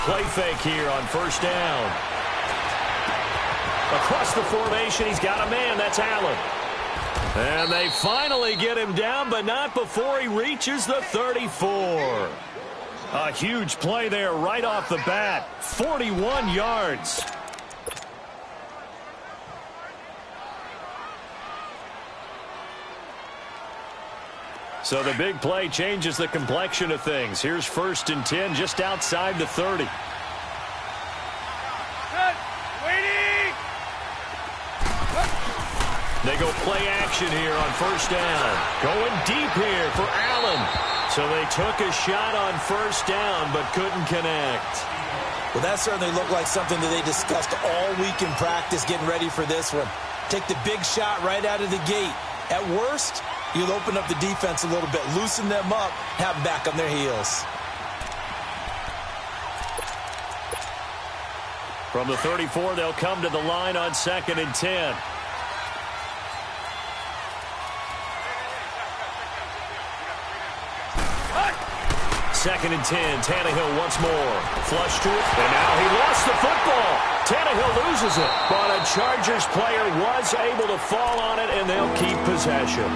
play fake here on first down. Across the formation, he's got a man. That's Allen. And they finally get him down, but not before he reaches the 34. A huge play there right off the bat. 41 yards. So the big play changes the complexion of things. Here's 1st and 10 just outside the 30. They go play action here on first down. Going deep here for Allen. So they took a shot on first down but couldn't connect. Well, that certainly looked like something that they discussed all week in practice getting ready for this one. Take the big shot right out of the gate. At worst, you'll open up the defense a little bit, loosen them up, have them back on their heels. From the 34, they'll come to the line on 2nd and 10. Second and 10. Tannehill once more. Flush to it. And now he lost the football. Tannehill loses it. But a Chargers player was able to fall on it, and they'll keep possession.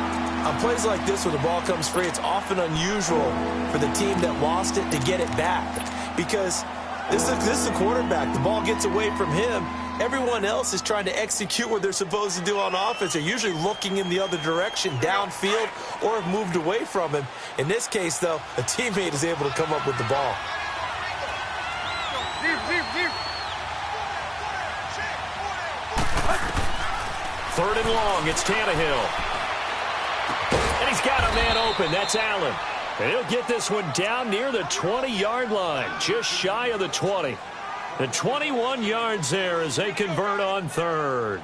On plays like this where the ball comes free, it's often unusual for the team that lost it to get it back. Because this is the quarterback. The ball gets away from him. Everyone else is trying to execute what they're supposed to do on offense. They're usually looking in the other direction, downfield, or have moved away from him. In this case, though, a teammate is able to come up with the ball. Third and long, it's Tannehill. And he's got a man open. That's Allen. And he'll get this one down near the 20-yard line, just shy of the 20. The 21 yards there as they convert on third.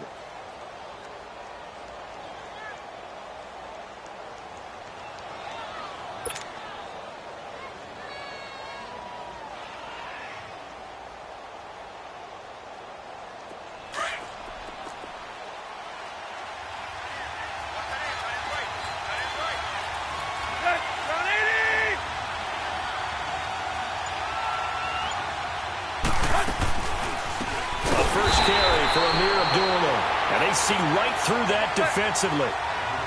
See right through that defensively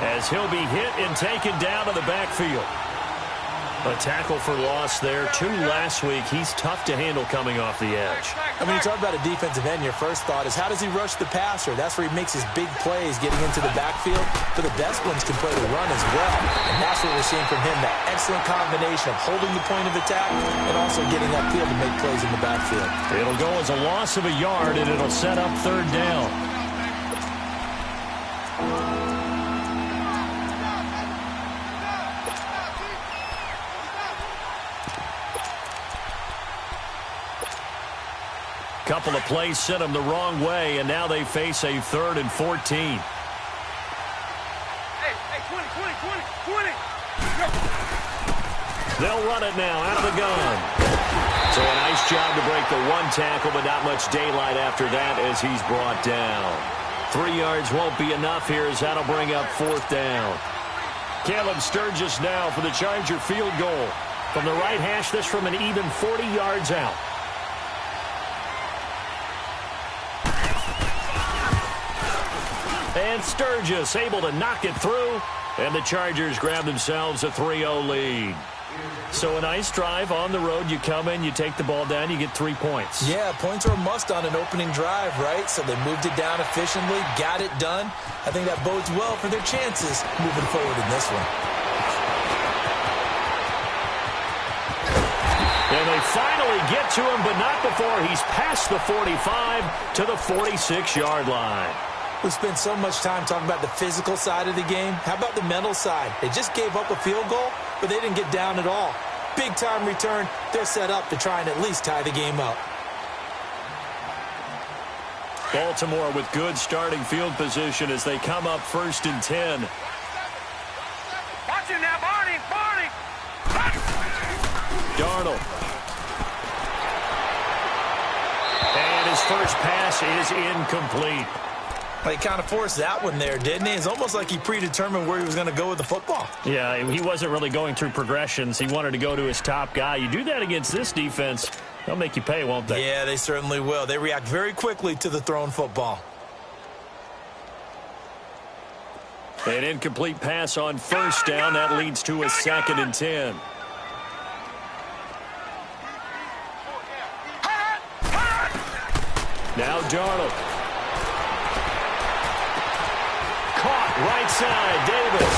as he'll be hit and taken down to the backfield. A tackle for loss there. 2 last week. He's tough to handle coming off the edge. I mean, you talk about a defensive end, your first thought is how does he rush the passer? That's where he makes his big plays getting into the backfield. But the best ones can play the run as well. And that's what we're seeing from him, that excellent combination of holding the point of attack and also getting upfield to make plays in the backfield. It'll go as a loss of a yard, and it'll set up third down. Couple of plays sent them the wrong way, and now they face a 3rd and 14. Hey, 20. Go. They'll run it now out of the gun. So a nice job to break the one tackle, but not much daylight after that as he's brought down. 3 yards won't be enough here as that'll bring up 4th down. Caleb Sturgis now for the Charger field goal. From the right hash, this from an even 40 yards out. And Sturgis able to knock it through, and the Chargers grab themselves a 3-0 lead. So a nice drive on the road. You come in, you take the ball down, you get 3 points. Yeah, points are a must on an opening drive, right? So they moved it down efficiently, got it done. I think that bodes well for their chances moving forward in this one. And they finally get to him, but not before he's past the 45 to the 46-yard line. We spent so much time talking about the physical side of the game. How about the mental side? They just gave up a field goal, but they didn't get down at all. Big-time return. They're set up to try and at least tie the game up. Baltimore with good starting field position as they come up 1st and 10. Watch it now, Barney. Darnold. And his first pass is incomplete. He kind of forced that one there, didn't he? It's almost like he predetermined where he was going to go with the football. Yeah, he wasn't really going through progressions. He wanted to go to his top guy. You do that against this defense, They'll make you pay, won't they? Yeah, they certainly will. They react very quickly to the thrown football. An incomplete pass on first down. That leads to a 2nd and 10. Now Darnold. Caught right side, Davis.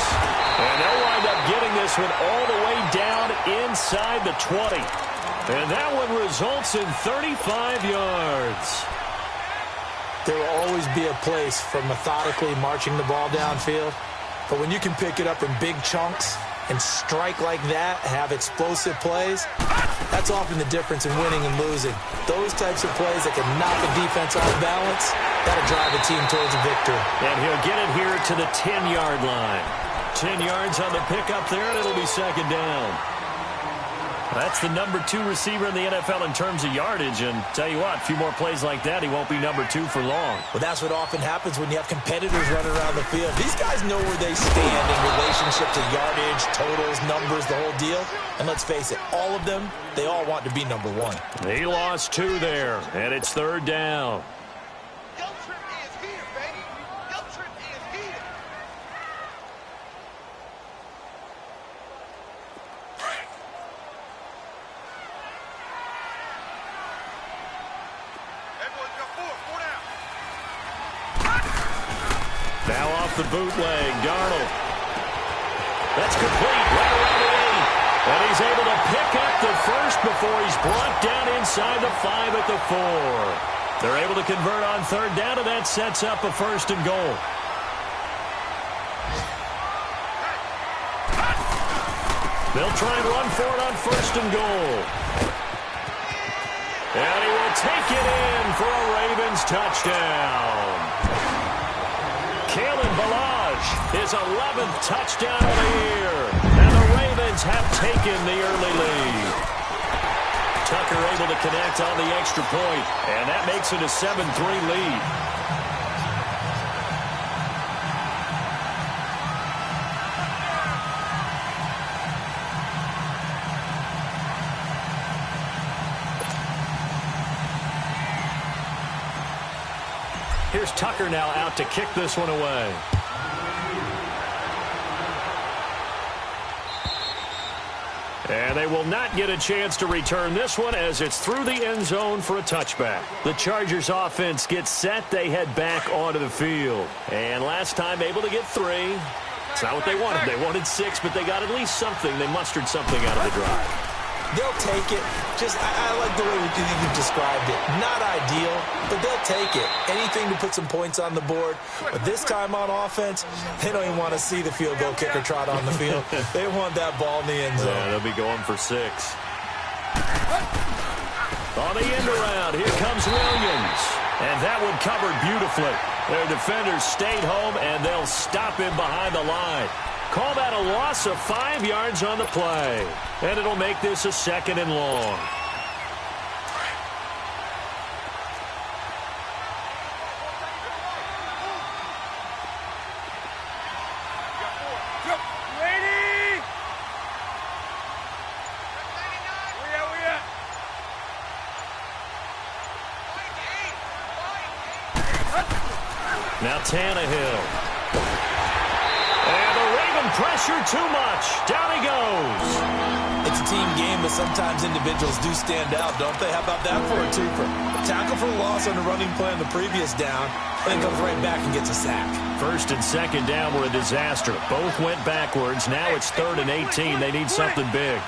And they'll wind up getting this one all the way down inside the 20. And that one results in 35 yards. There will always be a place for methodically marching the ball downfield. But when you can pick it up in big chunks and strike like that, have explosive plays, that's often the difference in winning and losing. Those types of plays that can knock a defense off balance, that'll drive a team towards a victory. And he'll get it here to the 10-yard line. 10 yards on the pickup there, and it'll be 2nd down. That's the number 2 receiver in the NFL in terms of yardage. And tell you what, a few more plays like that, he won't be number 2 for long. Well, that's what often happens when you have competitors running around the field. These guys know where they stand in relationship to yardage, totals, numbers, the whole deal. And let's face it, all of them, they all want to be number 1. He lost 2 there, and it's 3rd down. Now off the bootleg, Darnold. That's complete, right around the 8. And he's able to pick up the first before he's brought down inside the 5 at the 4. They're able to convert on 3rd down, and that sets up a 1st and goal. They'll try and run for it on 1st and goal. And he will take it in for a Ravens touchdown. Kalen Ballage, his 11th touchdown of the year. And the Ravens have taken the early lead. Tucker able to connect on the extra point, and that makes it a 7-3 lead. Here's Tucker now out to kick this one away. And they will not get a chance to return this one as it's through the end zone for a touchback. The Chargers offense gets set. They head back onto the field. And last time able to get 3. It's not what they wanted. They wanted 6, but they got at least something. They mustered something out of the drive. They'll take it. I like the way you described it. Not ideal, but they'll take it. Anything to put some points on the board. But this time on offense, they don't even want to see the field goal kicker trot on the field. They want that ball in the end zone. Yeah, they'll be going for 6. On the end around, here comes Williams. And that one covered beautifully. Their defenders stayed home, and they'll stop him behind the line. Call that a loss of 5 yards on the play. And it'll make this a 2nd and long. Ready? Where we at? Now Tannehill. And the Raven pressure too much. Down he goes. It's a team game, but sometimes individuals do stand out, don't they? How about that for a twofer? A tackle for a loss on the running play on the previous down, and comes right back and gets a sack. 1st and 2nd down were a disaster. Both went backwards. Now it's 3rd and 18. They need something big.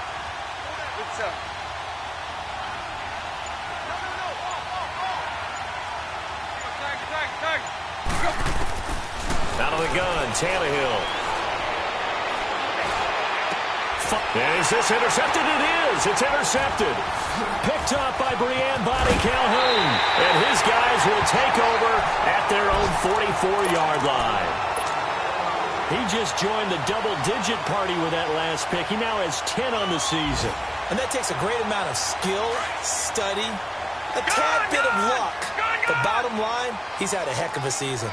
Out of the gun, Tannehill. And is this intercepted? It is. It's intercepted. Picked up by Brian Body Calhoun. And his guys will take over at their own 44-yard line. He just joined the double-digit party with that last pick. He now has 10 on the season. And that takes a great amount of skill, study, a tad bit of luck. But bottom line, he's had a heck of a season.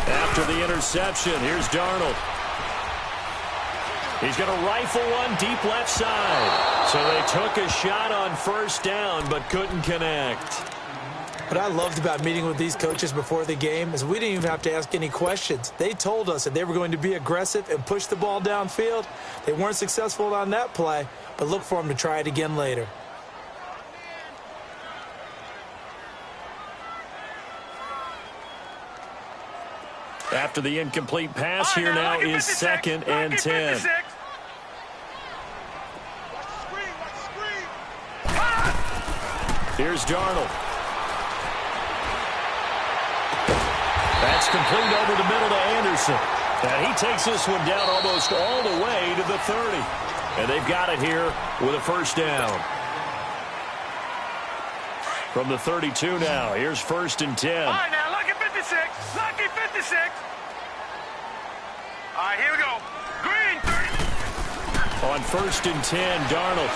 After the interception, here's Darnold. He's going to rifle one deep left side. So they took a shot on first down but couldn't connect. What I loved about meeting with these coaches before the game is we didn't even have to ask any questions. They told us that they were going to be aggressive and push the ball downfield. They weren't successful on that play, but look for them to try it again later. After the incomplete pass, here now is 2nd and 10. Here's Darnold. That's complete over the middle to Anderson. And he takes this one down almost all the way to the 30. And they've got it here with a first down. From the 32 now, here's 1st and 10. All right, now, lucky 56. Lucky 56. All right, here we go. Green, 30. On 1st and 10, Darnold.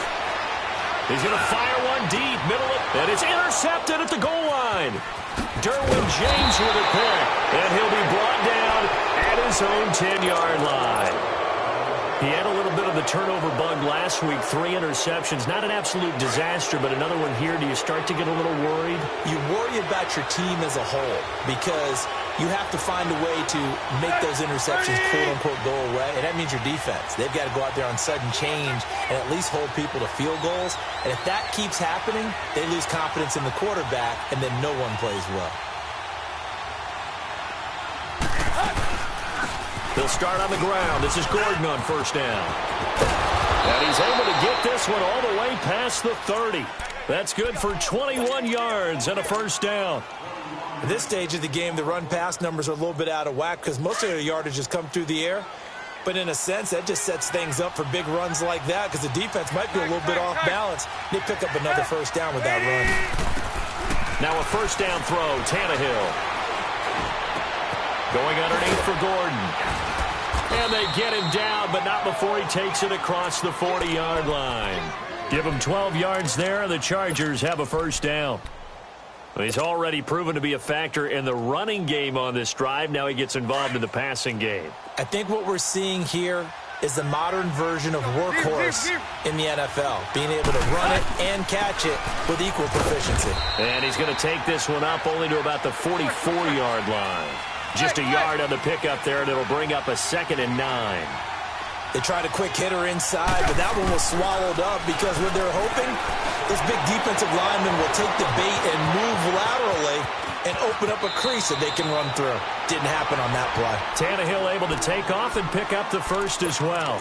He's going to fire one deep, middle of, and it's intercepted at the goal line. Derwin James with a pick, and he'll be brought down at his own 10-yard line. He had a little bit of the turnover bug last week, 3 interceptions. Not an absolute disaster, but another one here. Do you start to get a little worried? You worry about your team as a whole because you have to find a way to make those interceptions, quote-unquote, go away, and that means your defense. They've got to go out there on sudden change and at least hold people to field goals. And if that keeps happening, they lose confidence in the quarterback, and then no one plays well. He'll start on the ground. This is Gordon on first down. And he's able to get this one all the way past the 30. That's good for 21 yards and a first down. At this stage of the game, the run-pass numbers are a little bit out of whack because most of their yardage has come through the air. But in a sense, that just sets things up for big runs like that because the defense might be a little bit off balance. They pick up another first down with that run. Now a first down throw, Tannehill. Going underneath for Gordon. And they get him down, but not before he takes it across the 40-yard line. Give him 12 yards there, and the Chargers have a first down. He's already proven to be a factor in the running game on this drive. Now he gets involved in the passing game. I think what we're seeing here is the modern version of workhorse in the NFL, being able to run it and catch it with equal proficiency. And he's going to take this one up only to about the 44-yard line. Just a yard on the pickup there, and it'll bring up a 2nd and 9. They tried a quick hitter inside, but that one was swallowed up because what they're hoping, this big defensive lineman will take the bait and move laterally and open up a crease that they can run through. Didn't happen on that play. Tannehill able to take off and pick up the first as well.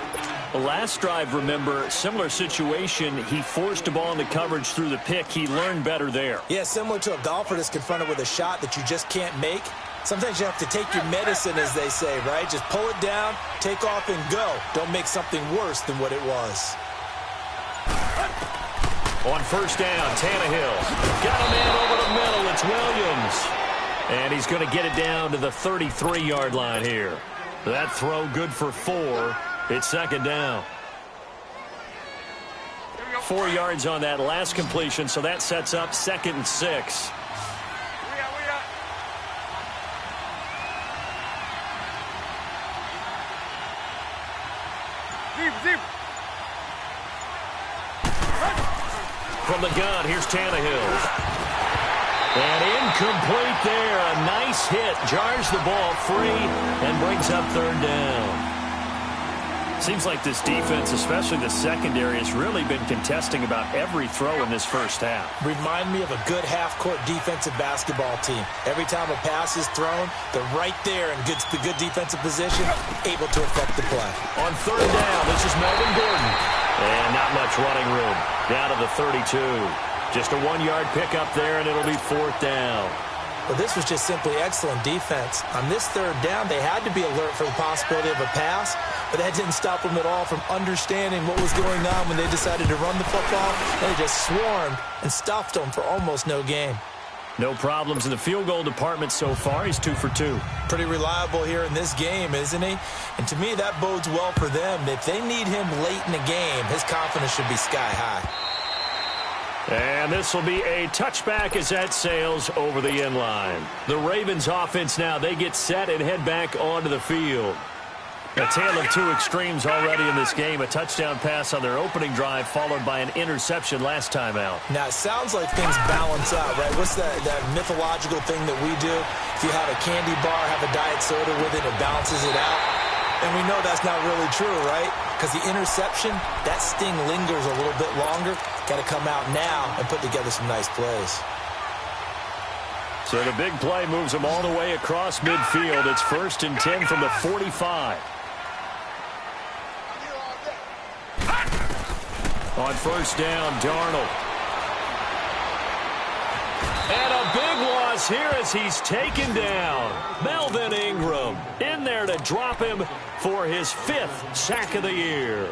The last drive, remember, similar situation. He forced a ball into coverage through the pick. He learned better there. Yeah, similar to a golfer that's confronted with a shot that you just can't make. Sometimes you have to take your medicine, as they say, right? Just pull it down, take off, and go. Don't make something worse than what it was. On first down, Tannehill. Got a man over the middle. It's Williams. And he's going to get it down to the 33-yard line here. That throw good for 4. It's 2nd down. 4 yards on that last completion, so that sets up 2nd and 6. From the gun, here's Tannehill. And incomplete there. A nice hit. Jars the ball free and brings up 3rd down. Seems like this defense, especially the secondary, has really been contesting about every throw in this first half. Remind me of a good half-court defensive basketball team. Every time a pass is thrown, they're right there in the good defensive position, able to affect the play. On 3rd down, this is Melvin Gordon. And not much running room. Down to the 32. Just a 1-yard pickup there, and it'll be 4th down. Well, this was just simply excellent defense. On this 3rd down, they had to be alert for the possibility of a pass, but that didn't stop them at all from understanding what was going on when they decided to run the football. They just swarmed and stopped them for almost no gain. No problems in the field goal department so far. He's 2 for 2. Pretty reliable here in this game, isn't he? And to me, that bodes well for them. If they need him late in the game, his confidence should be sky high. And this will be a touchback as that sails over the end line. The Ravens offense now, they get set and head back onto the field. A tale of two extremes already in this game. A touchdown pass on their opening drive followed by an interception last time out. Now, it sounds like things balance out, right? What's that mythological thing that we do? If you have a candy bar, have a diet soda with it, it balances it out. And we know that's not really true, right? Because the interception, that sting lingers a little bit longer. Got to come out now and put together some nice plays. So the big play moves them all the way across midfield. It's 1st and 10 from the 45. On 1st down, Darnold. And a big loss here as he's taken down. Melvin Ingram in there to drop him for his 5th sack of the year.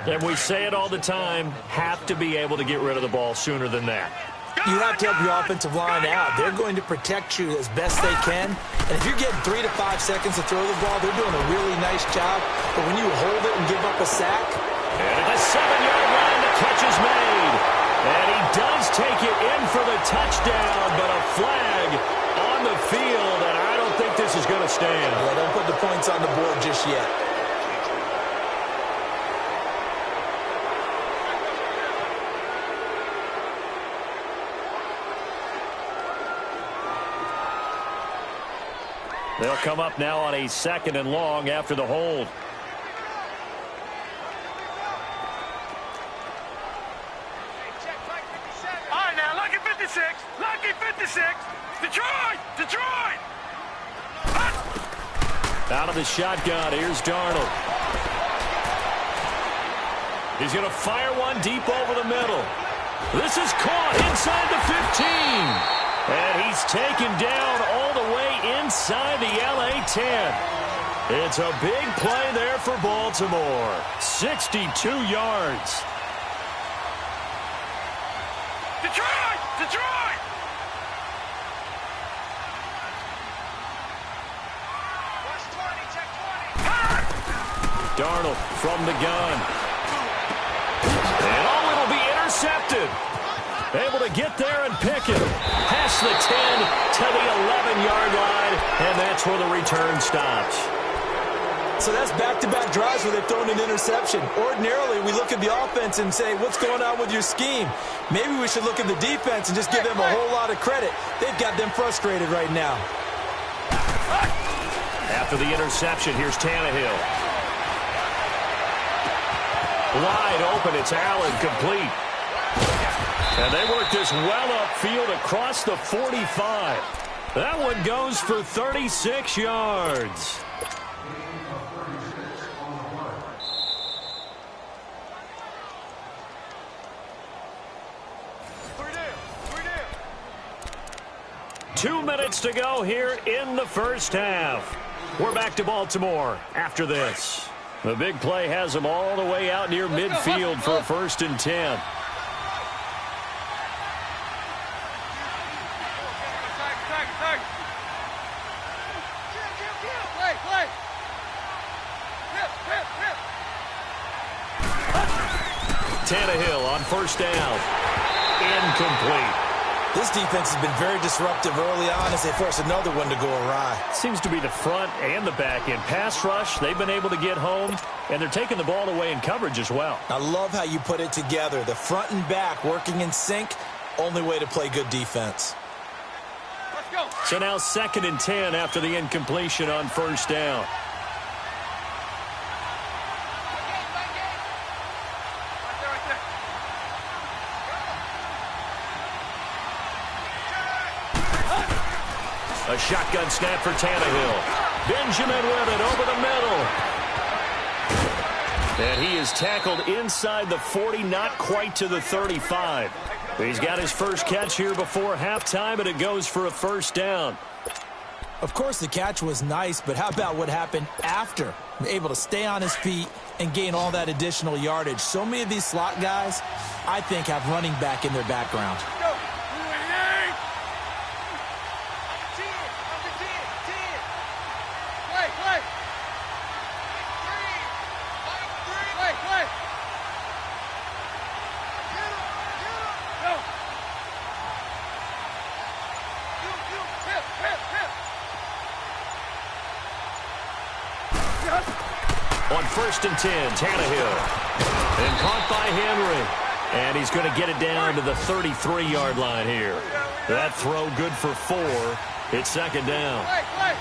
And we say it all the time, have to be able to get rid of the ball sooner than that. You have to help your offensive line out. They're going to protect you as best they can. And if you're getting 3 to 5 seconds to throw the ball, they're doing a really nice job. But when you hold it and give up a sack. And a 7-yard line, the catch is made. And he does take it in for the touchdown, but a flag on the field, and I don't think this is going to stand. Yeah, don't put the points on the board just yet. They'll come up now on a 2nd and long after the hold. All right, now, lucky 56. Lucky 56. Detroit! Detroit! Out of the shotgun, here's Darnold. He's going to fire one deep over the middle. This is caught inside the 15. And he's taken down all the way inside the LA 10. It's a big play there for Baltimore. 62 yards. Detroit! Detroit! Darnold from the gun. And oh, it'll be intercepted. Able to get there and pick it. Past the 10 to the 11-yard line, and that's where the return stops. So that's back-to-back drives where they've thrown an interception. Ordinarily, we look at the offense and say, what's going on with your scheme? Maybe we should look at the defense and just give them a whole lot of credit. They've got them frustrated right now. After the interception, here's Tannehill. Wide open, it's Allen, complete. And they work this well upfield across the 45. That one goes for 36 yards. Two minutes to go here in the first half. We're back to Baltimore after this. The big play has them all the way out near midfield for a 1st and 10. Tannehill on 1st down. Incomplete. This defense has been very disruptive early on as they force another one to go awry. Seems to be the front and the back end. Pass rush, they've been able to get home, and they're taking the ball away in coverage as well. I love how you put it together. The front and back working in sync, only way to play good defense. Let's go. So now 2nd and 10 after the incompletion on 1st down. A shotgun snap for Tannehill. Benjamin with it over the middle. And he is tackled inside the 40, not quite to the 35. He's got his first catch here before halftime, and it goes for a 1st down. Of course, the catch was nice, but how about what happened after? Able to stay on his feet and gain all that additional yardage. So many of these slot guys, I think, have running back in their background. On 1st and 10, Tannehill. And caught by Henry. And he's going to get it down to the 33-yard line here. That throw good for 4. It's 2nd down.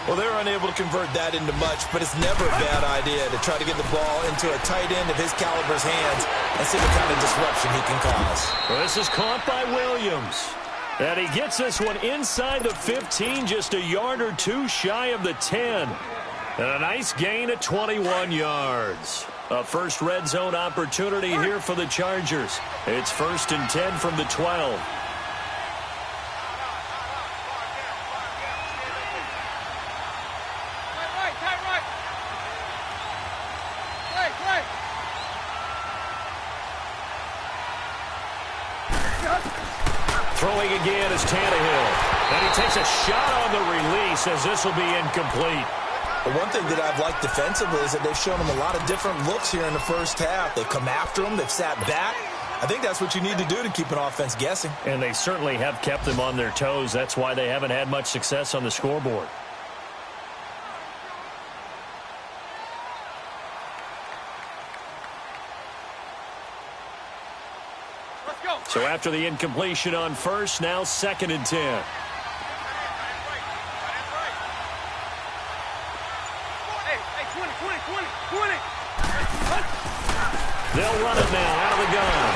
Well, they're unable to convert that into much, but it's never a bad idea to try to get the ball into a tight end of his caliber's hands and see what kind of disruption he can cause. Well, this is caught by Williams. And he gets this one inside the 15, just a yard or 2 shy of the 10. And a nice gain at 21 yards. A first red zone opportunity here for the Chargers. It's 1st and 10 from the 12. Throwing again is Tannehill. And he takes a shot on the release as this will be incomplete. The one thing that I've liked defensively is that they've shown him a lot of different looks here in the first half. They've come after him. They've sat back. I think that's what you need to do to keep an offense guessing. And they certainly have kept them on their toes. That's why they haven't had much success on the scoreboard. Let's go. So after the incompletion on 1st, now 2nd and 10. They'll run it now out of the gun.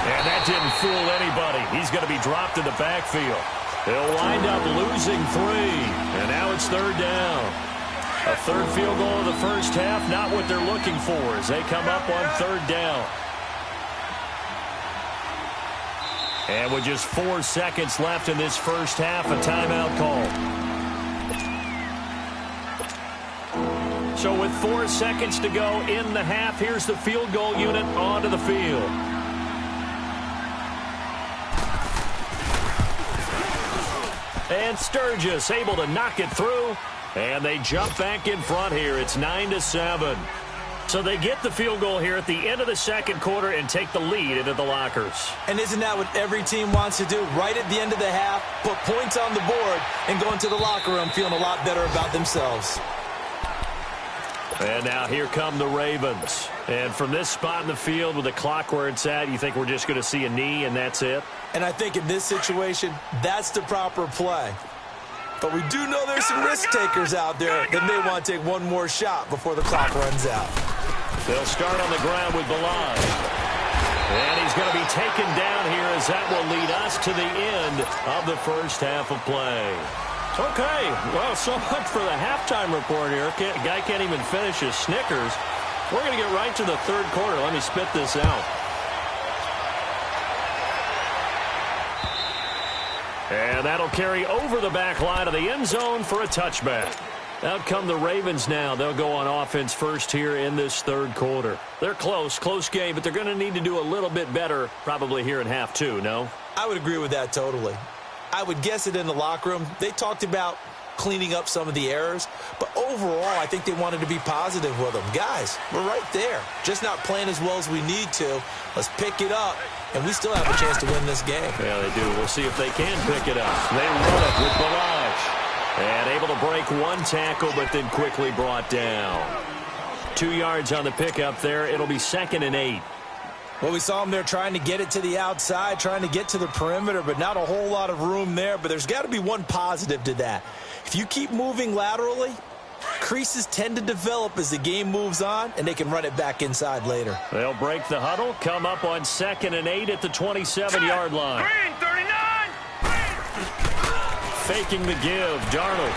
And that didn't fool anybody. He's going to be dropped in the backfield. They'll wind up losing 3. And now it's 3rd down. A 3rd field goal in the first half, not what they're looking for as they come up on 3rd down. And with just 4 seconds left in this first half, a timeout call. So with 4 seconds to go in the half, here's the field goal unit onto the field. And Sturgis able to knock it through. And they jump back in front here. It's 9-7. So they get the field goal here at the end of the 2nd quarter and take the lead into the lockers. And isn't that what every team wants to do? Right at the end of the half, put points on the board and go into the locker room feeling a lot better about themselves. And now here come the Ravens. And from this spot in the field with the clock where it's at, you think we're just going to see a knee and that's it? And I think in this situation, that's the proper play. But we do know there's some risk takers out there that may want to take one more shot before the clock runs out. They'll start on the ground with Balaj. And he's going to be taken down here as that will lead us to the end of the first half of play. Okay, well, so much for the halftime report here. Guy can't even finish his Snickers. We're going to get right to the 3rd quarter. Let me spit this out. And that'll carry over the back line of the end zone for a touchback. Out come the Ravens now. They'll go on offense first here in this 3rd quarter. They're close game, but they're going to need to do a little bit better probably here in half 2, no? I would agree with that totally. I would guess it in the locker room. They talked about cleaning up some of the errors, but overall, I think they wanted to be positive with them. Guys, we're right there. Just not playing as well as we need to. Let's pick it up, and we still have a chance to win this game. Yeah, they do. We'll see if they can pick it up. They run it with Balaj. And able to break 1 tackle, but then quickly brought down. 2 yards on the pickup there. It'll be 2nd and 8. Well, we saw them there trying to get it to the outside, trying to get to the perimeter, but not a whole lot of room there. But there's got to be one positive to that. If you keep moving laterally, creases tend to develop as the game moves on, and they can run it back inside later. They'll break the huddle, come up on 2nd and 8 at the 27-yard line. Green, 39! Faking the give, Darnold.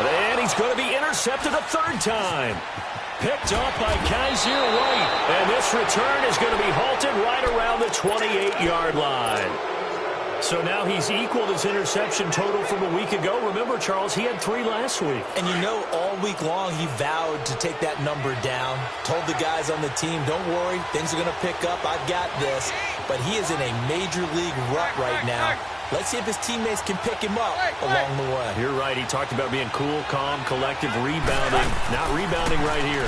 And he's going to be intercepted a 3rd time. Picked off by Kaiser White. And this return is going to be halted right around the 28-yard line. So now he's equaled his interception total from a week ago. Remember, Charles, he had 3 last week. And you know, all week long he vowed to take that number down. Told the guys on the team, don't worry, things are going to pick up. I've got this. But he is in a major league rut right now. Let's see if his teammates can pick him up along the way. You're right. He talked about being cool, calm, collective, rebounding. Not rebounding right here.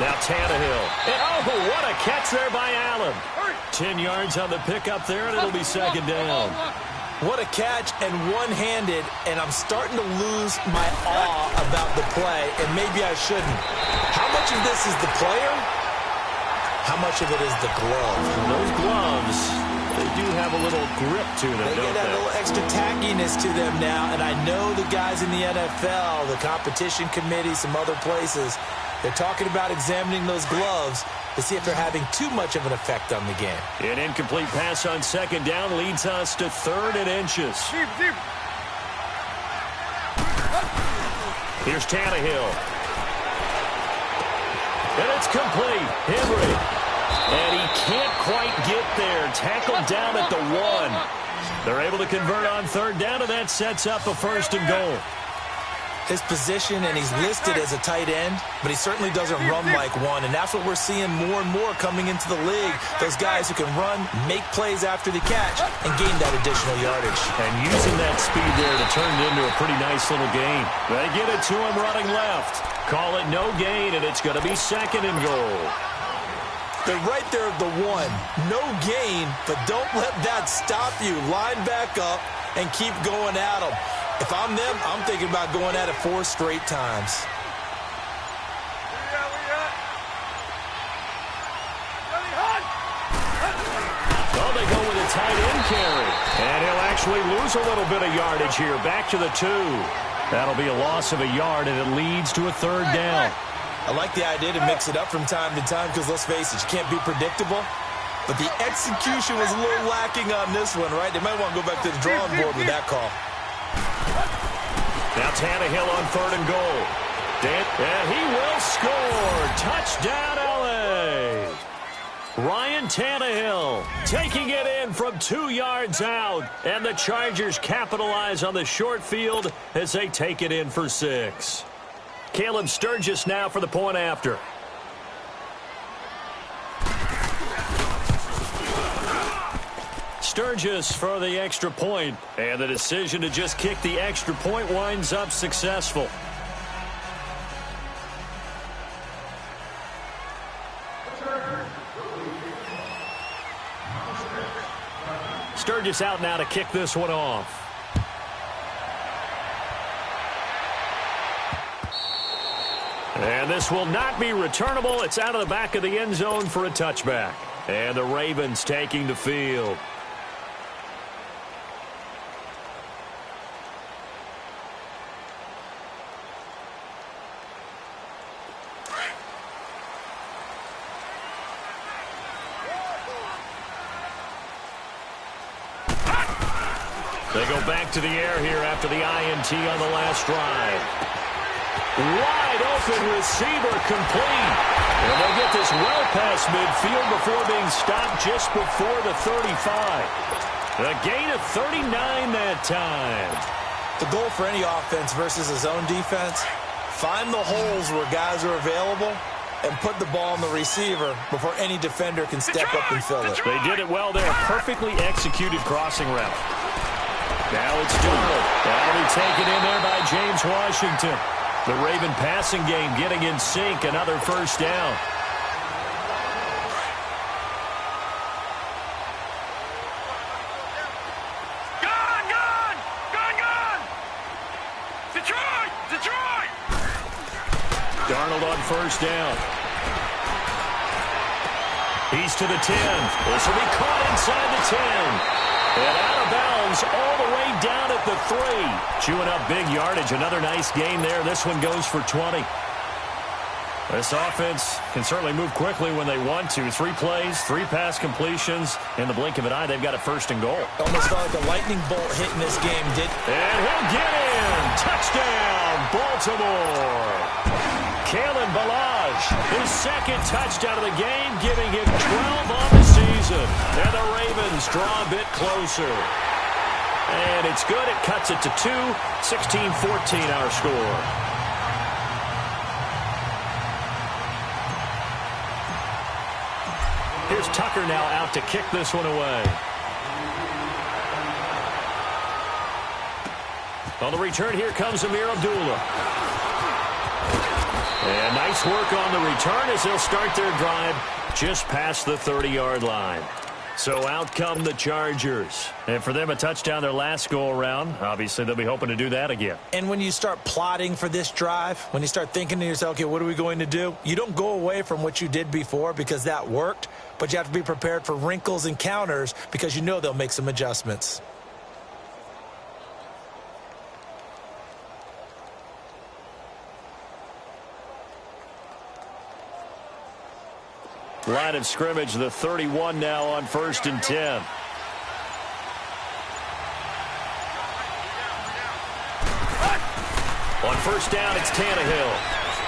Now Tannehill. And oh, what a catch there by Allen. 10 yards on the pickup there, and it'll be 2nd down. What a catch, and one-handed, and I'm starting to lose my awe about the play, and maybe I shouldn't. How much of this is the player? How much of it is the glove? Those gloves, they do have a little grip to them, They don't get that they? little extra tackiness to them now, and I know the guys in the NFL, the competition committee, some other places, they're talking about examining those gloves to see if they're having too much of an effect on the game. An incomplete pass on second down leads us to 3rd and inches. Deep. Here's Tannehill. And it's complete. Henry. And he can't quite get there. Tackled down at the 1. They're able to convert on 3rd down, and that sets up a 1st and goal. His position, and he's listed as a tight end, but he certainly doesn't run like one, and that's what we're seeing more and more coming into the league. Those guys who can run, make plays after the catch, and gain that additional yardage. And using that speed there to turn it into a pretty nice little gain. They get it to him running left. Call it no gain, and it's going to be 2nd and goal. They're right there at the 1. No gain, but don't let that stop you. Line back up and keep going at them. If I'm them, I'm thinking about going at it 4 straight times. Oh, they go with a tight end carry. And he'll actually lose a little bit of yardage here. Back to the 2. That'll be a loss of a yard, and it leads to a 3rd down. I like the idea to mix it up from time to time because, let's face it, you can't be predictable. But the execution was a little lacking on this one, right? They might want to go back to the drawing board with that call. Now Tannehill on 3rd and goal. And he will score. Touchdown, L.A. Ryan Tannehill taking it in from 2 yards out. And the Chargers capitalize on the short field as they take it in for 6. Caleb Sturgis now for the point after. Sturgis for the extra point, and the decision to just kick the extra point winds up successful. Sturgis out now to kick this one off. And this will not be returnable. It's out of the back of the end zone for a touchback. And the Ravens taking the field. They go back to the air here after the INT on the last drive. Wide open receiver complete. And they'll get this well past midfield before being stopped just before the 35. A gain of 39 that time. The goal for any offense versus a zone defense, find the holes where guys are available and put the ball on the receiver before any defender can step up and fill it. They did it well there. Perfectly executed crossing route. Now it's Darnold. That'll be taken in there by James Washington. The Raven passing game getting in sync. Another 1st down. Gone! Detroit! Darnold on 1st down. He's to the 10. This will be caught inside the 10. And out of bounds all the way down at the 3. Chewing up big yardage. Another nice gain there. This one goes for 20. This offense can certainly move quickly when they want to. 3 plays, 3 pass completions. In the blink of an eye, they've got a 1st and goal. Almost felt like a lightning bolt hitting this game, did. And he'll get in. Touchdown, Baltimore. Kalen Ballage, his 2nd touchdown of the game, giving him 12 on the season. And the Ravens draw a bit closer. And it's good. It cuts it to 2. 16-14 our score. Here's Tucker now out to kick this one away. On the return, here comes Amir Abdullah. And nice work on the return as they'll start their drive just past the 30-yard line. So out come the Chargers. And for them, a touchdown their last go-around. Obviously, they'll be hoping to do that again. And when you start plotting for this drive, when you start thinking to yourself, okay, what are we going to do? You don't go away from what you did before because that worked, but you have to be prepared for wrinkles and counters because you know they'll make some adjustments. Line of scrimmage, the 31 now on 1st and 10. On 1st down, it's Tannehill.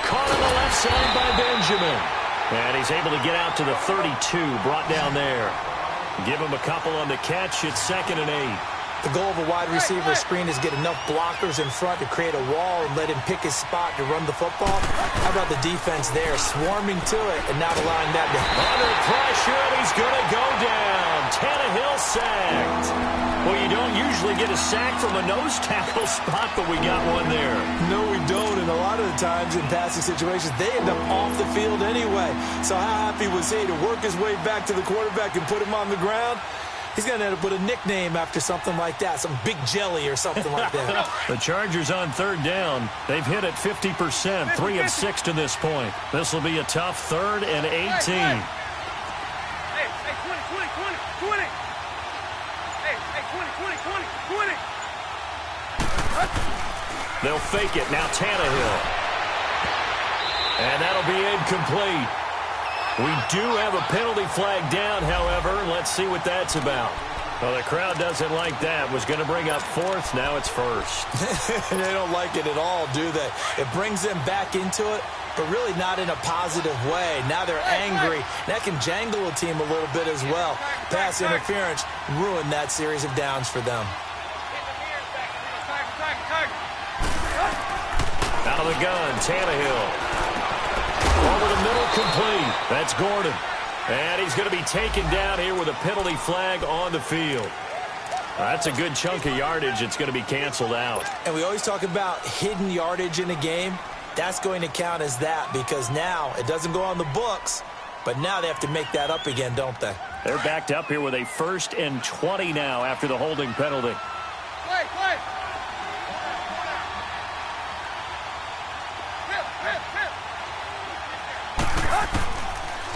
Caught on the left side by Benjamin. And he's able to get out to the 32, brought down there. Give him a couple on the catch. It's 2nd and 8. The goal of a wide receiver screen is get enough blockers in front to create a wall and let him pick his spot to run the football. How about the defense there, swarming to it and not allowing that to happen? Under pressure, and he's going to go down. Tannehill sacked. Well, you don't usually get a sack from a nose tackle spot, but we got one there. No, we don't, and a lot of the times in passing situations, they end up off the field anyway. So how happy was he to work his way back to the quarterback and put him on the ground? He's going to end up with a nickname after something like that, some big jelly or something like that. The Chargers on 3rd down. They've hit it 50%, 3 of 6 to this point. This will be a tough 3rd and 18. Hey, 20. Hey, 20. They'll fake it. Now Tannehill. And that'll be incomplete. We do have a penalty flag down, however. Let's see what that's about. Well, the crowd doesn't like that. Was going to bring up 4th. Now it's 1st. They don't like it at all, do they? It brings them back into it, but really not in a positive way. Now they're angry. That can jangle a team a little bit as well. Pass interference ruined that series of downs for them. Out of the gun, Tannehill. Over the middle, complete. That's Gordon. And he's going to be taken down here with a penalty flag on the field. That's a good chunk of yardage. It's going to be canceled out. And we always talk about hidden yardage in a game. That's going to count as that because now it doesn't go on the books, but now they have to make that up again, don't they? They're backed up here with a 1st and 20 now after the holding penalty. Play.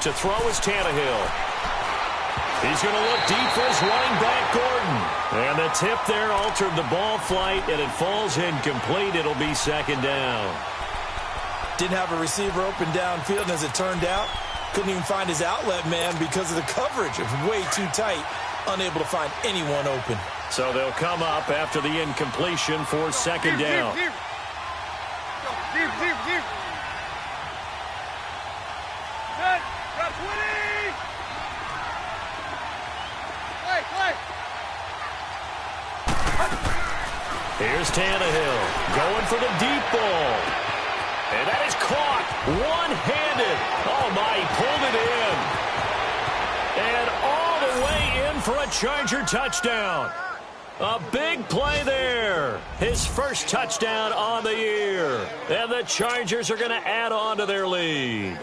To throw is Tannehill. He's going to look deep for his running back, Gordon. And the tip there altered the ball flight, and it falls incomplete. It'll be 2nd down. Didn't have a receiver open downfield, and as it turned out, couldn't even find his outlet man because of the coverage. It was way too tight, unable to find anyone open. So they'll come up after the incompletion for 2nd down. Deep. Got 20. Play. Here's Tannehill going for the deep ball. And that is caught one-handed. Oh, my, he pulled it in. And all the way in for a Charger touchdown. A big play there. His first touchdown on the year. And the Chargers are going to add on to their lead.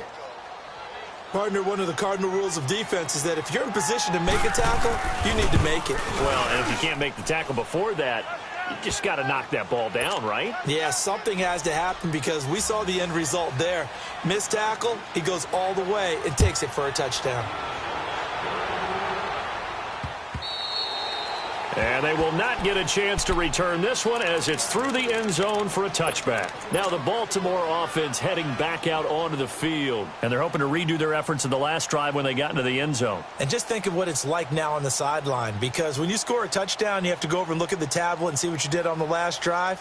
Partner, one of the cardinal rules of defense is that if you're in position to make a tackle, you need to make it. Well, and if you can't make the tackle before that, you just got to knock that ball down, right? Yeah, something has to happen because we saw the end result there. Missed tackle, he goes all the way and takes it for a touchdown. And they will not get a chance to return this one as it's through the end zone for a touchback. Now the Baltimore offense heading back out onto the field. And they're hoping to redo their efforts in the last drive when they got into the end zone. And just think of what it's like now on the sideline, because when you score a touchdown, you have to go over and look at the tablet and see what you did on the last drive.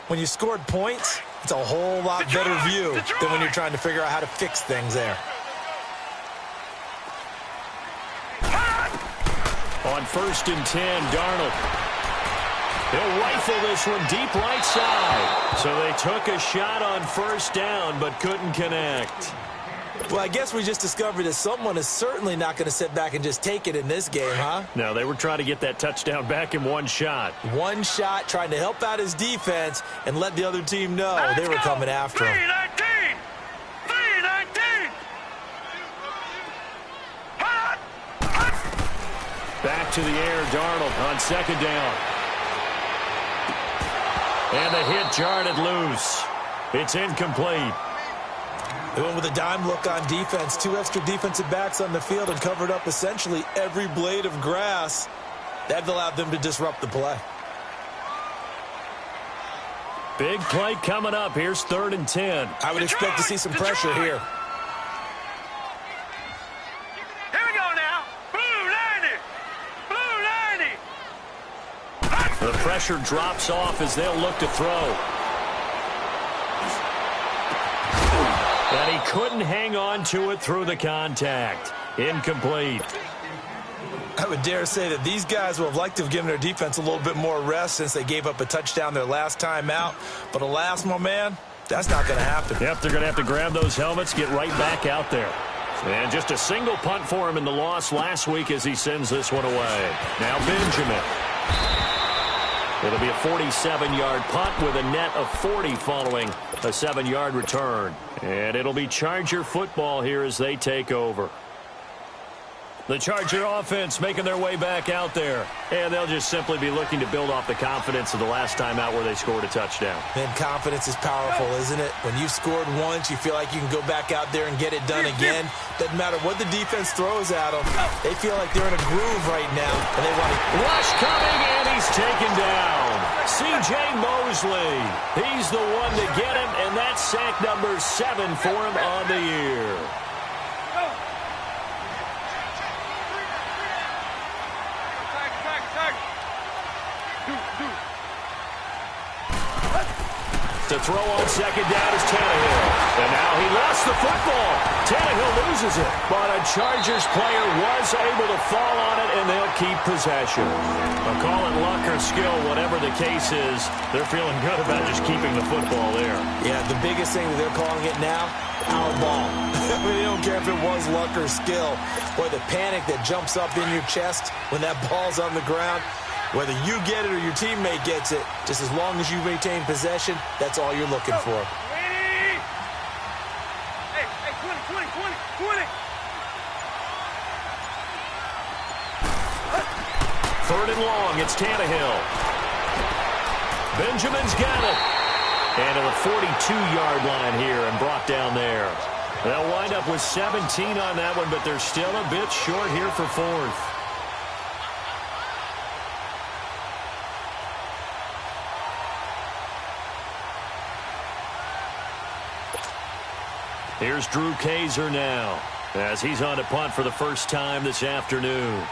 When you scored points, it's a whole lot better view than when you're trying to figure out how to fix things there. On 1st and 10, Darnold. He'll rifle this one deep right side. So they took a shot on 1st down, but couldn't connect. Well, I guess we just discovered that someone is certainly not going to sit back and just take it in this game, huh? No, they were trying to get that touchdown back in one shot. One shot, trying to help out his defense and let the other team know they were coming after him. 3-19. to the air. Darnold on second down. And the hit jarred it loose. It's incomplete. They went with a dime look on defense. 2 extra defensive backs on the field and covered up essentially every blade of grass. That allowed them to disrupt the play. Big play coming up. Here's 3rd and 10. I would expect to see some pressure here. Here we go now. Blue 90. Blue 90. The pressure drops off as they'll look to throw. And he couldn't hang on to it through the contact. Incomplete. I would dare say that these guys will have liked to have given their defense a little bit more rest since they gave up a touchdown their last time out. But alas, my man, that's not going to happen. Yep, they're going to have to grab those helmets, get right back out there. And just a single punt for him in the loss last week as he sends this one away. Now Benjamin. It'll be a 47-yard punt with a net of 40 following a 7-yard return. And it'll be Charger football here as they take over. The Charger offense making their way back out there. And they'll just simply be looking to build off the confidence of the last time out where they scored a touchdown. Man, confidence is powerful, isn't it? When you've scored once, you feel like you can go back out there and get it done again. Doesn't matter what the defense throws at them. They feel like they're in a groove right now. And they want to... Rush coming, and he's taken down. C.J. Mosley. He's the one to get him, and that's sack number 7 for him on the year. To throw on second down is Tannehill. And now he lost the football. Tannehill loses it. But a Chargers player was able to fall on it, and they'll keep possession. I'll call it luck or skill, whatever the case is. They're feeling good about just keeping the football there. Yeah, the biggest thing that they're calling it now, our ball. I mean, they don't care if it was luck or skill. Boy, the panic that jumps up in your chest when that ball's on the ground, whether you get it or your teammate gets it, just as long as you maintain possession, that's all you're looking for. Hey, 20. 3rd and long, it's Tannehill. Benjamin's got it. And to the 42-yard line here and brought down there. They'll wind up with 17 on that one, but they're still a bit short here for 4th. Here's Drew Kaiser now as he's on to punt for the first time this afternoon.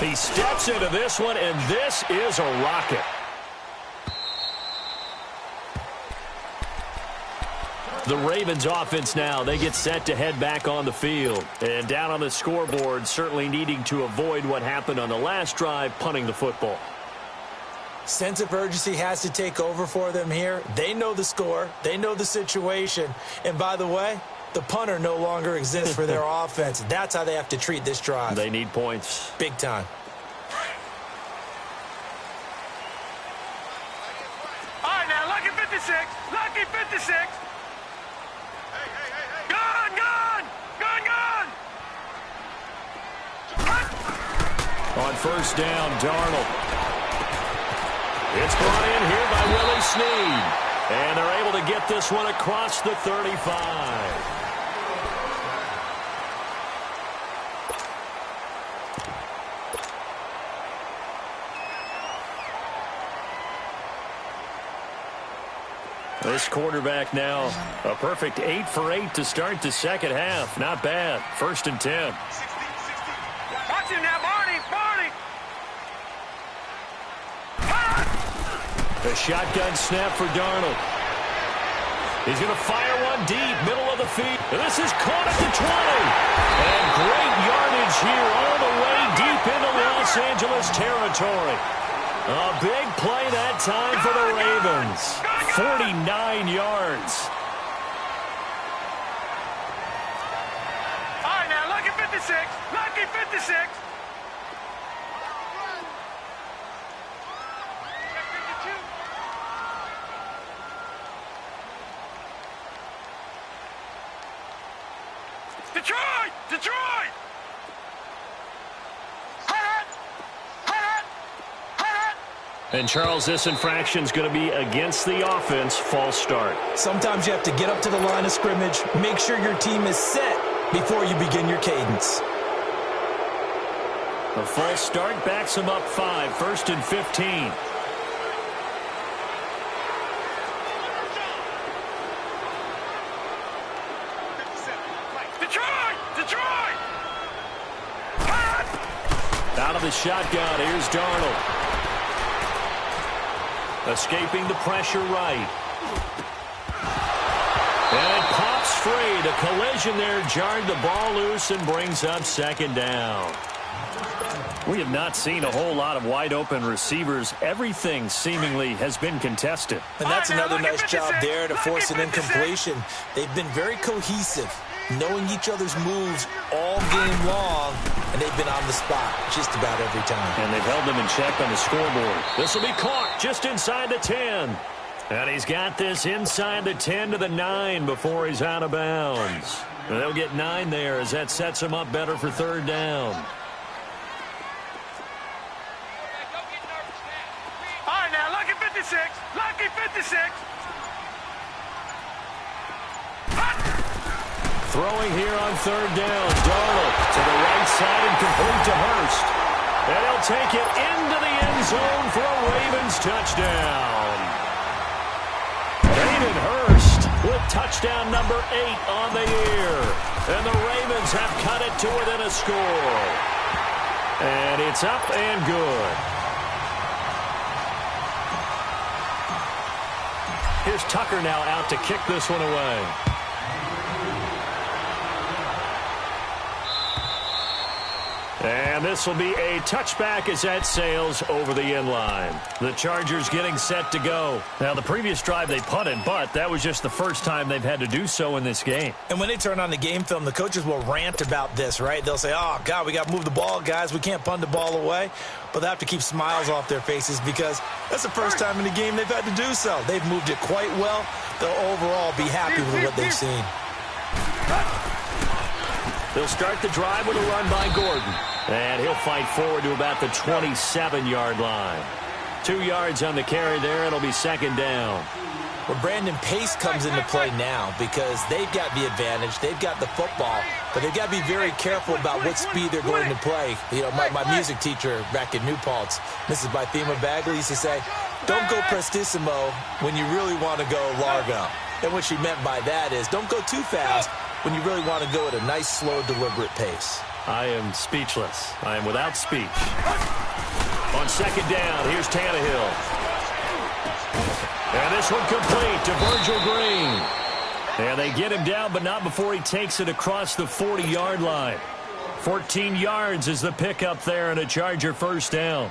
He steps into this one, and this is a rocket. The Ravens offense now, they get set to head back on the field. And down on the scoreboard, certainly needing to avoid what happened on the last drive, punting the football. Sense of urgency has to take over for them here. They know the score. They know the situation. And by the way, the punter no longer exists for their offense. That's how they have to treat this drive. They need points. Big time. All right, now, lucky 56. Lucky 56. On first down, Darnold. It's brought in here by Willie Snead. And they're able to get this one across the 35. This quarterback now, a perfect 8 for 8 to start the second half. Not bad. 1st and 10. Watch him now, Barney. A shotgun snap for Darnold. He's going to fire one deep, middle of the field. And this is caught at the 20. And great yardage here all the way deep into Los Angeles territory. A big play that time for the Ravens. 49 yards. All right, now, lucky 56. Lucky 56. Detroit! And, Charles, this infraction is going to be against the offense. False start. Sometimes you have to get up to the line of scrimmage, make sure your team is set before you begin your cadence. A false start backs him up 5, 1st and 15. Detroit! Out of the shotgun, here's Darnold. Escaping the pressure right. And it pops free. The collision there jarred the ball loose and brings up 2nd down. We have not seen a whole lot of wide-open receivers. Everything seemingly has been contested. And that's another nice job there to force an incompletion. They've been very cohesive, knowing each other's moves all game long, and they've been on the spot just about every time. And they've held them in check on the scoreboard. This will be caught just inside the 10. And he's got this inside the 10 to the 9 before he's out of bounds. And they'll get 9 there as that sets him up better for 3rd down. All right, now, lucky 56. Lucky 56. Throwing here on 3rd down. Darnold to the right side and complete to Hurst. And he'll take it into the end zone for a Ravens touchdown. Hayden Hurst with touchdown number 8 on the year. And the Ravens have cut it to within a score. And it's up and good. Here's Tucker now out to kick this one away. And this will be a touchback as that sails over the end line. The Chargers getting set to go. Now, the previous drive they punted, but that was just the first time they've had to do so in this game. And when they turn on the game film, the coaches will rant about this, right? They'll say, oh, God, we got to move the ball, guys. We can't punt the ball away. But they have to keep smiles off their faces because that's the first time in the game they've had to do so. They've moved it quite well. They'll overall be happy with what they've seen. They'll start the drive with a run by Gordon. And he'll fight forward to about the 27-yard line. 2 yards on the carry there. It'll be 2nd down. Well, Brandon, pace comes into play now because they've got the advantage. They've got the football. But they've got to be very careful about what speed they're going to play. You know, my music teacher back in New Paltz, Mrs. Bythema Bagley, used to say, don't go prestissimo when you really want to go largo. And what she meant by that is don't go too fast when you really want to go at a nice, slow, deliberate pace. I am speechless. I am without speech. On 2nd down, here's Tannehill. And this one complete to Virgil Green. And they get him down, but not before he takes it across the 40-yard line. 14 yards is the pickup there and a Charger 1st down.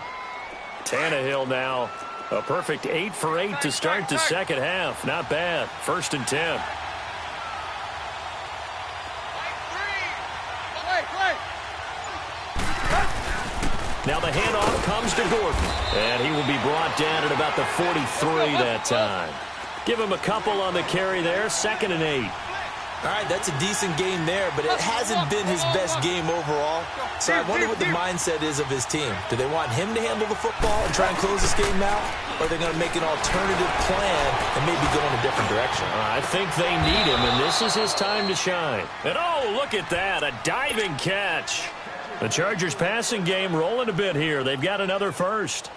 Tannehill now, a perfect 8 for 8 to start the 2nd half. Not bad. 1st and 10. Now the handoff comes to Gordon. And he will be brought down at about the 43 that time. Give him a couple on the carry there. 2nd and 8. All right, that's a decent game there, but it hasn't been his best game overall. So I wonder what the mindset is of his team. Do they want him to handle the football and try and close this game out? Or are they going to make an alternative plan and maybe go in a different direction? I think they need him, and this is his time to shine. And oh, look at that, a diving catch. The Chargers passing game rolling a bit here. They've got another 1st.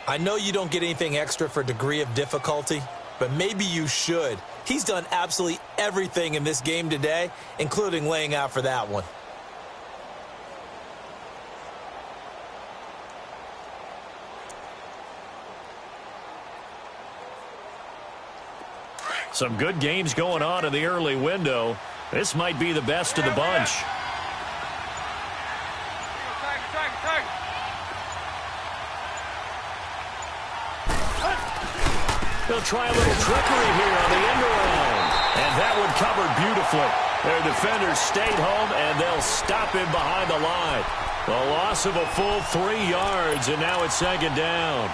I know you don't get anything extra for degree of difficulty, but maybe you should. He's done absolutely everything in this game today, including laying out for that one. Some good games going on in the early window. This might be the best of the bunch. They'll try a little trickery here on the end around. And that one covered beautifully. Their defenders stayed home, and they'll stop him behind the line. A loss of a full 3 yards, and now it's 2nd down.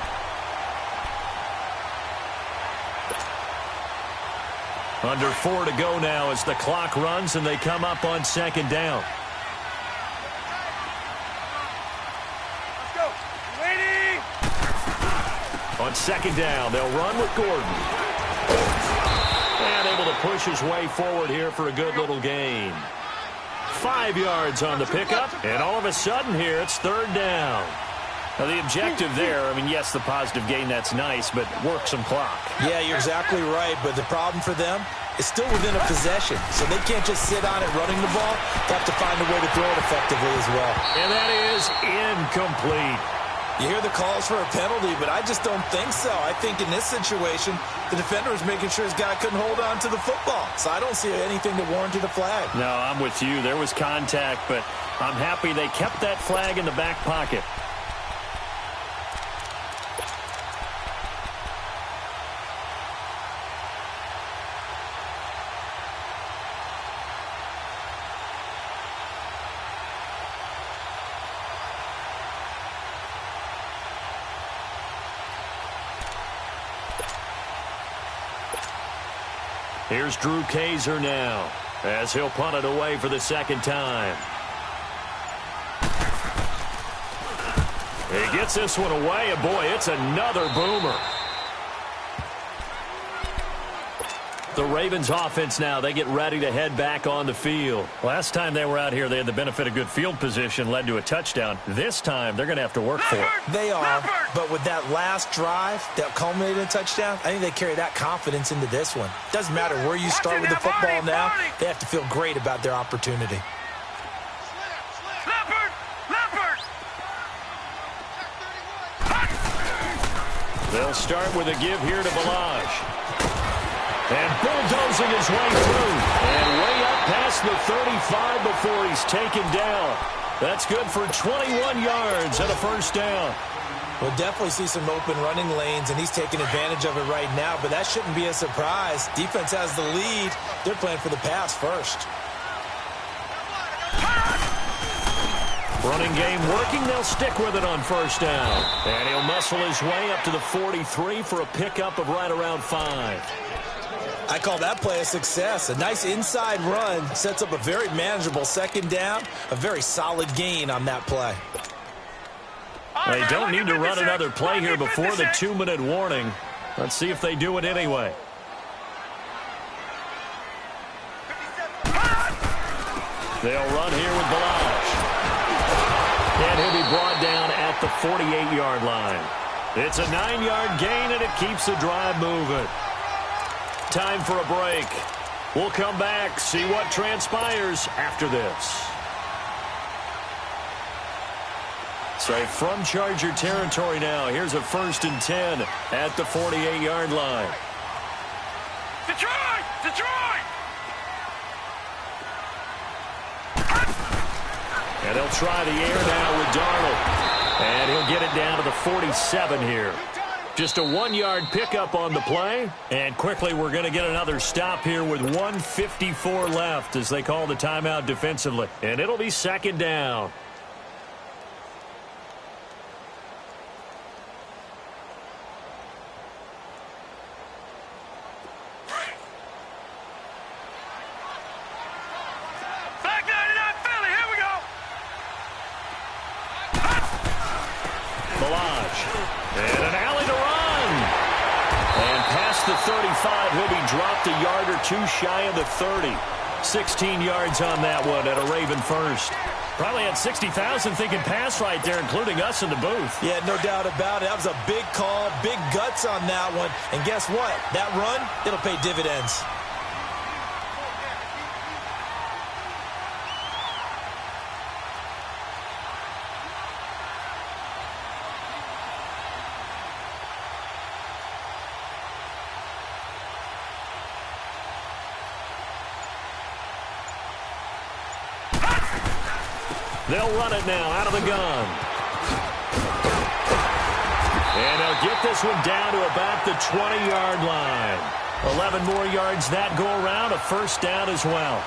Under 4 to go now as the clock runs, and they come up on 2nd down. On second down, they'll run with Gordon. And able to push his way forward here for a good little gain. 5 yards on the pickup, and all of a sudden here, it's third down. Now, the objective there, I mean, yes, the positive gain, that's nice, but work some clock. Yeah, you're exactly right, but the problem for them is still within a possession, so they can't just sit on it running the ball. They have to find a way to throw it effectively as well. And that is incomplete. You hear the calls for a penalty, but I just don't think so. I think in this situation, the defender was making sure his guy couldn't hold on to the football, so I don't see anything that warranted a flag. No, I'm with you. There was contact, but I'm happy they kept that flag in the back pocket. Here's Drew Kaiser now, as he'll punt it away for the second time. He gets this one away, and boy, it's another boomer. The Ravens offense now, they get ready to head back on the field. Last time they were out here, they had the benefit of good field position, led to a touchdown. This time, they're going to have to work for it. They are, but with that last drive that culminated in a touchdown, I think they carry that confidence into this one. Doesn't matter where you start with the football now, they have to feel great about their opportunity. They'll start with a give here to Balaj. And bulldozing his way through. And way up past the 35 before he's taken down. That's good for 21 yards and a first down. We'll definitely see some open running lanes, and he's taking advantage of it right now, but that shouldn't be a surprise. Defense has the lead. They're playing for the pass first. Running game working. They'll stick with it on first down. And he'll muscle his way up to the 43 for a pickup of right around 5. I call that play a success. A nice inside run sets up a very manageable second down. A very solid gain on that play. They don't need to run another play here before the 2-minute warning. Let's see if they do it anyway. They'll run here with Balaj. And he'll be brought down at the 48-yard line. It's a 9-yard gain, and it keeps the drive moving. Time for a break. We'll come back, see what transpires after this. So from Charger territory now, here's a 1st and 10 at the 48-yard line. Detroit! Detroit! And he'll try the air now with Darnold. And he'll get it down to the 47 here. Just a 1-yard pickup on the play. And quickly we're going to get another stop here with 1:54 left as they call the timeout defensively. And it'll be second down. And an alley to run. And past the 35, he'll be dropped a yard or two shy of the 30. 16 yards on that one at a Raven first. Probably had 60,000 thinking pass right there, including us in the booth. Yeah, no doubt about it. That was a big call, big guts on that one. And guess what? That run, it'll pay dividends. They'll run it now out of the gun. And they'll get this one down to about the 20-yard line. 11 more yards that go around, a first down as well.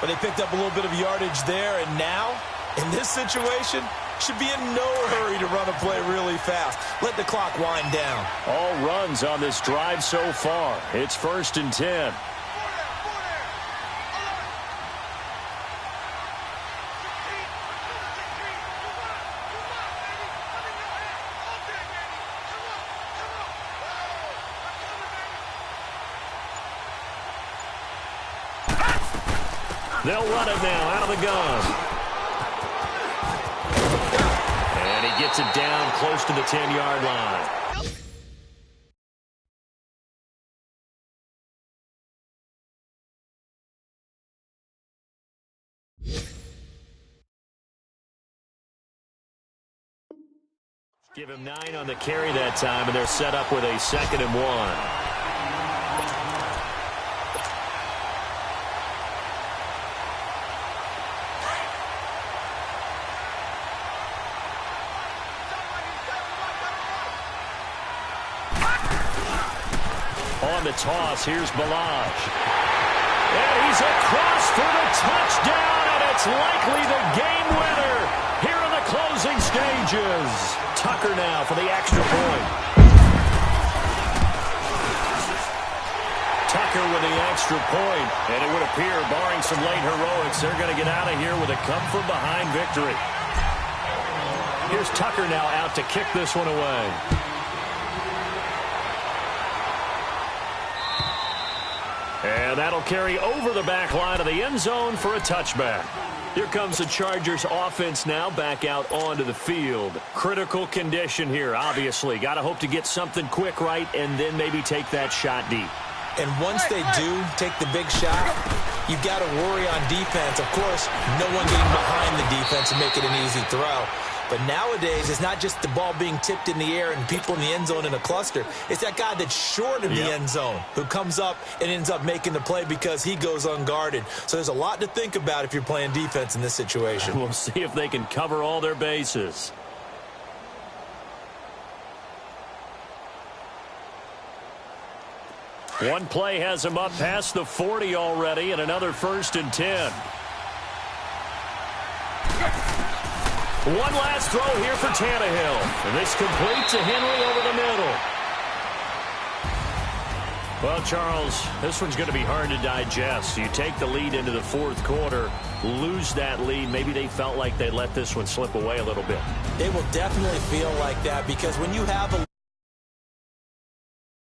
But they picked up a little bit of yardage there, and now, in this situation, should be in no hurry to run a play really fast. Let the clock wind down. All runs on this drive so far. It's 1st and 10. They'll run it now out of the gun. And he gets it down close to the 10-yard line. Give him 9 on the carry that time, and they're set up with a 2nd and 1. On the toss, here's Balaj. And he's across for the touchdown, and it's likely the game winner here in the closing stages. Tucker now for the extra point. Tucker with the extra point, and it would appear, barring some late heroics, they're going to get out of here with a come-from-behind victory. Here's Tucker now out to kick this one away. And that'll carry over the back line of the end zone for a touchback. Here comes the Chargers offense now back out onto the field. Critical condition here, obviously. Got to hope to get something quick right and then maybe take that shot deep. And once they do take the big shot, you've got to worry on defense. Of course, no one getting behind the defense and make it an easy throw. But nowadays, it's not just the ball being tipped in the air and people in the end zone in a cluster. It's that guy that's short of the end zone who comes up and ends up making the play because he goes unguarded. So there's a lot to think about if you're playing defense in this situation. We'll see if they can cover all their bases. One play has him up past the 40 already, and another 1st and 10. One last throw here for Tannehill. And this complete to Henry over the middle. Well, Charles, this one's going to be hard to digest. You take the lead into the 4th quarter, lose that lead. Maybe they felt like they let this one slip away a little bit. They will definitely feel like that because when you have a